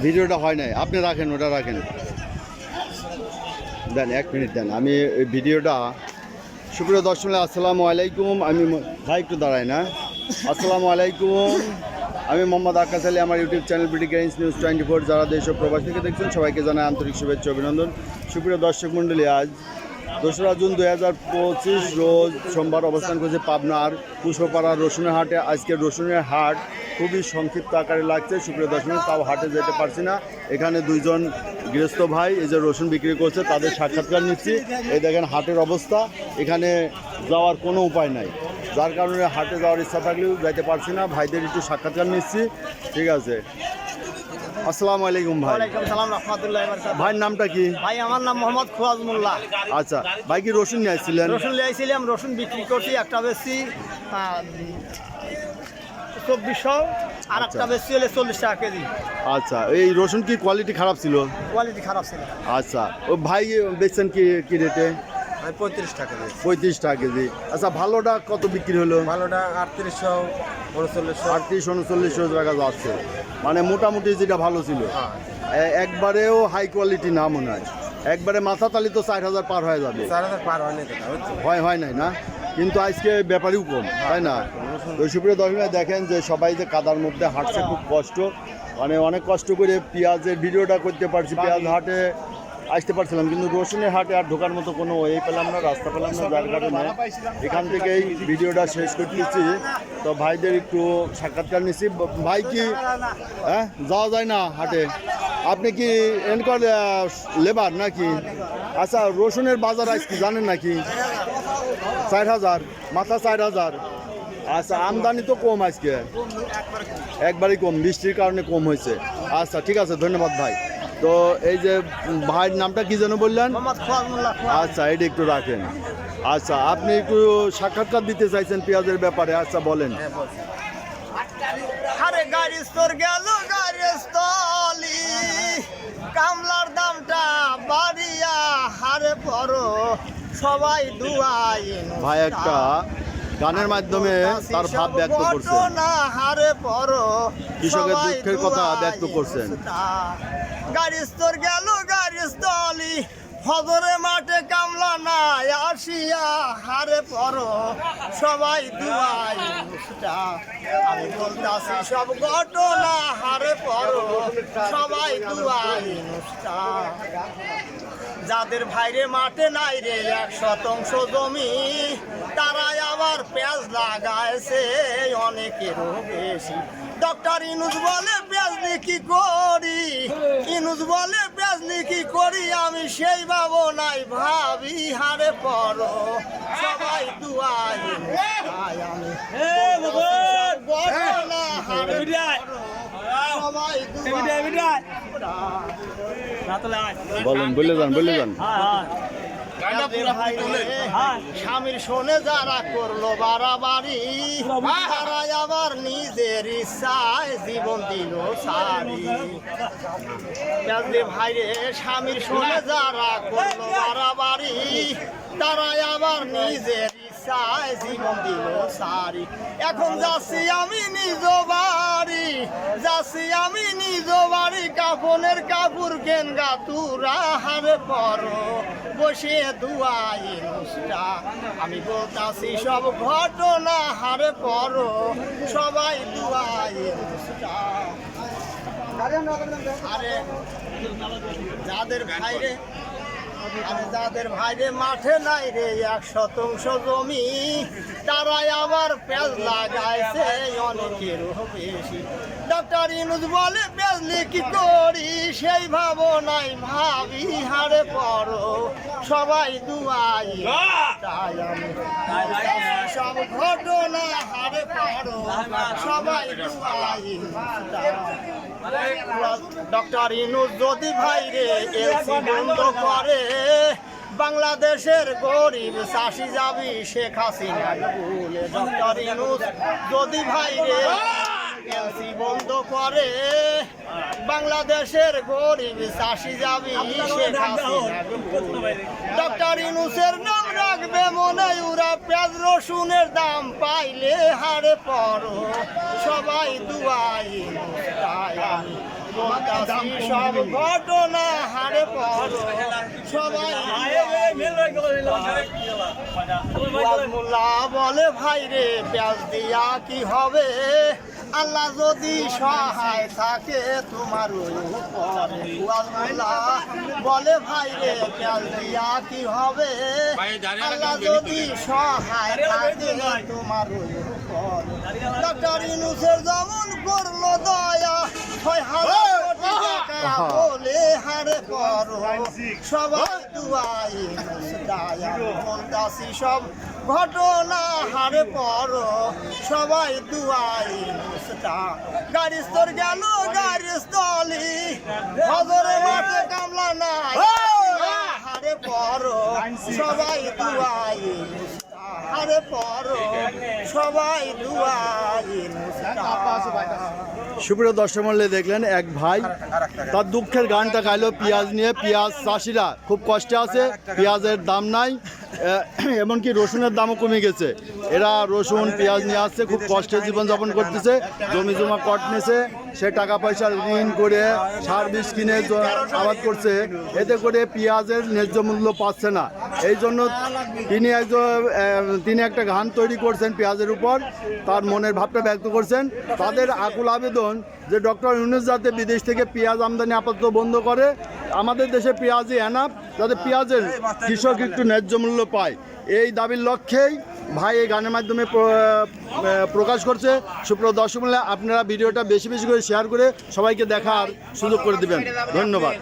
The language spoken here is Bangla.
ভিডিওটা হয় নাই, আপনি রাখেন, ওটা রাখেন, দেন 1 মিনিট দেন, আমি এই ভিডিওটা। সুপ্রিয় দর্শক, আসসালামু আলাইকুম। আমি ভাই একটু দাঁড়াই না। আসসালামু আলাইকুম, আমি মোহাম্মদ আকাশ আলী। আমার YouTube channel BD grains news 24 যারা দেশ ও প্রবাস থেকে দেখছেন সবাইকে জানাই আন্তরিক শুভেচ্ছা অভিনন্দন। সুপ্রিয় দর্শক মণ্ডলী, আজ 2রা জুন 2025 রোজ সোমবার অবস্থান করছে পাবনার পুষ্পপাড়া রসুনের হাটে। আজকে রসুনের হাট খুবই সংক্ষিপ্ত আকারে লাগছে সুপ্রিয় দর্শক, তাও হাটে যেতে পারছি না। এখানে দুইজন গৃহস্থ ভাই এই যে রসুন বিক্রি করছে, তাদের সাক্ষাৎকার নিচ্ছি। এই দেখেন হাটের অবস্থা, এখানে যাওয়ার কোনো উপায় নাই, যার কারণে হাটে যাওয়ার ইচ্ছা থাকলেও যাইতে পারছি না। ভাইদের একটু সাক্ষাৎকার নিচ্ছি, ঠিক আছে। আসসালামু আলাইকুম ভাই। ওয়ালাইকুম সালাম রাহমাতুল্লাহি ওয়া বারাকাতুহু। ভাইয়ের নামটা কি? ভাই আমার নাম মোহাম্মদ খুয়াজ মোল্লা। আচ্ছা ভাই, কি রসুন নিয়ে আসছিলেন? রসুন নিয়ে আইছিলাম, রসুন বিক্রি করছি, একটা বেশি 2400 আর একটা বেশি হলে 40 টাকা কেজি। আচ্ছা, এই রসুন কি কোয়ালিটি খারাপ ছিল? কোয়ালিটি খারাপ ছিল। আচ্ছা, ও ভাই বেচছেন কি রেটে? 35 টাকা কেজি। 35 টাকা কেজি। আচ্ছা, ভালোটা কত বিক্রি হলো? ভালোটা 3800 3900 38-39 টাকা যাচ্ছে, মানে মোটামুটি যেটা ভালো ছিল। একবারেও হাই কোয়ালিটি না মনে হয়, একবারে মাথা তালি তো 4000 পার হয়ে যাবে। 4000 পার হয় না তো হয় নাই না, কিন্তু আজকে ব্যাপারেও কম, তাই না? তো সুপ্রিয় দর্শক দেখেন যে সবাই যে কাদার মধ্যে হাঁটছে, খুব কষ্ট, মানে অনেক কষ্ট করে পেঁয়াজের ভিডিওটা করতে পারছি। পেঁয়াজ হাটে আসতে পারছিলাম, কিন্তু রসুনের হাটে আর ঢোকার মতো কোনো ওয়ে পেলাম না, রাস্তা পেলাম না, যার কারণে এখান থেকেই ভিডিওটা শেষ করতেছি। তো ভাইদের একটু সাক্ষাৎকার নিচ্ছি। ভাই কি যাওয়া যায় না হাটে? আপনি কি এনকর লেবার নাকি? আচ্ছা, রসুনের বাজার আজকে জানেন নাকি? 4000 মাথা, 4000। আচ্ছা, আমদানি তো কম আজকে, একবারই কম, বৃষ্টির কারণে কম হয়েছে। আচ্ছা ঠিক আছে, ধন্যবাদ ভাই। তো এই যে ভাইয়ের নামটা কি যেন বললেন? আচ্ছা, এটা একটু রাখেন। আচ্ছা, আপনি একটু সাক্ষাৎকার দিতে চাইছেন পেঁয়াজের ব্যাপারে, আচ্ছা বলেন। আরে গাড়ি স্তর গেল, গাড়ি স্থলি কামলার দামটা বাড়িয়া হারে পড় সবাই দুয়াই। ভাই একটা গানের মাধ্যমে তার ভাব ব্যক্ত করছেন, হারে পড় কৃষকের দুঃখের কথা ব্যক্ত করছেন। গাড়ি স্তর গেল, গাড়ি স্থলি ফজরে মাঠে কামলা নাই আসিয়া হারে পড় সবাই দুয়াই। আমি বলতাছি সব ঘটনা হারে পড় সবাই দুয়াই। যাদের ভাইরে মাঠে নাই রে 100% জমি, তারাই আবার পেঁয়াজ লাগাইছে অনেকেরও বেশি। ডক্টর ইনুস বলে পেঁয়াজ কি করি, ইনুস বলে পেঁয়াজ কি করি, আমি সেই ভাবো নাই ভাবি হারে পড় সবাই দুয়াই। আমি ঘটনা হারে বলেন, বলে যান। স্বামীর শোনে যারা করলো বাড়াবাড়ি, তারা আবার নিজের ইচ্ছায় জীবন দিল সারি। ভাইরে স্বামীর শোনে যারা করলো বাড়াবাড়ি, তারা আবার নিজের ইচ্ছায় জীবন দিল সারি। এখন যাচ্ছি আমি নিজ বাড়ি, যাচ্ছি আমি নিজ বাড়ি, কাফনের কাপড় কেনগা তুরা হারে পড় বসে দুয়াই নুসটা। আমি বলতাছি সব ঘটনা হারে পড় সবাই দুয়াই নুসটা। আরে যাদের ভাইরে, আরে যাদের ভাইরে মাঠে নাই রে 100% জমি, তারাই আবার পেঁয়াজ লাগাইছে অনেকেরও বেশি। ডক্টর ইনুস বলে পেঁয়াজ কি করি, সেই ভাবো নাই ভাবি হারে পড় সবাই দুয়াই। সব ঘটনা হারে পড় সবাই দুয়াই। ডক্টর ইনুস যদি ভাইরে এলসি বন্ধ করে, বাংলাদেশের গরিব চাষি যাবি শেখ হাসিনা ভুলে। ডক্টর ইনুস যদি ভাইরে এলসি বন্ধ করে, বাংলাদেশের গরিব চাষি যাবি শেখ হাসিনা ভুলে। ডক্টর ইনুসের নাম রাখবে মনে, ওরা পেঁয়াজ রসুনের দাম পাইলে হারে পড় সবাই দুয়াই। বলতাছি সব ঘটনা হারে পর সবাই মোল্লা বলে ভাই রে পেঁয়াজ দিয়া কি হবে আল্লাহ যদি সহায় থাকে তোমার ওই উপরে মোল্লা বলে ভাই রে পেঁয়াজ দিয়া কি হবে আল্লাহ যদি সহায় থাকে তোমার ওই উপরে ডক্টর ইউনূসের যেমন করলো দয়া ৬,০০০ কোটি টাকা বলে হারে পর সবাই দুয়াই মুস্তায়া বলতাছি সব ঘটনা হারে পর সবাই দুয়াই মুস্তা গাড়ি স্তর গেল গাড়ি স্থলি হজরে মাঠে কামলা নাই হারে পর সবাই দুয়াই মুস্তা হারে পর সবাই দুয়াই মুস্তা। সুপ্রিয় দর্শক মণ্ডলী, দেখলেন এক ভাই তার দুঃখের গানটা গাইলো পেঁয়াজ নিয়ে। পেঁয়াজ চাষিরা খুব কষ্টে আছে, পেঁয়াজের দাম নাই, এমনকি রসুনের দামও কমে গেছে। এরা রসুন পেঁয়াজ নিয়ে আসছে, খুব কষ্টে জীবনযাপন করতেছে, জমি জমা কট নিয়েছে, সে টাকা পয়সা ঋণ করে সার বীজ কিনে আবাদ করছে, এতে করে পেঁয়াজের ন্যায্য মূল্য পাচ্ছে না। এই জন্য তিনি একটা গান তৈরি করছেন পেঁয়াজের উপর, তার মনের ভাবটা ব্যক্ত করছেন। তাদের আকুল আবেদন যে ডক্টর ইউনূস যাতে বিদেশ থেকে পেঁয়াজ আমদানি আপাতত বন্ধ করে, আমাদের দেশে পেঁয়াজই এনাফ, যাতে পেঁয়াজের কৃষক একটু ন্যায্য মূল্য পায়, এই দাবির লক্ষ্যেই ভাই এই গানের মাধ্যমে প্রকাশ করছে। সুপ্রিয় দর্শক মণ্ডলী, আপনারা ভিডিওটা বেশি বেশি করে শেয়ার করে সবাইকে দেখার সুযোগ করে দেবেন। ধন্যবাদ।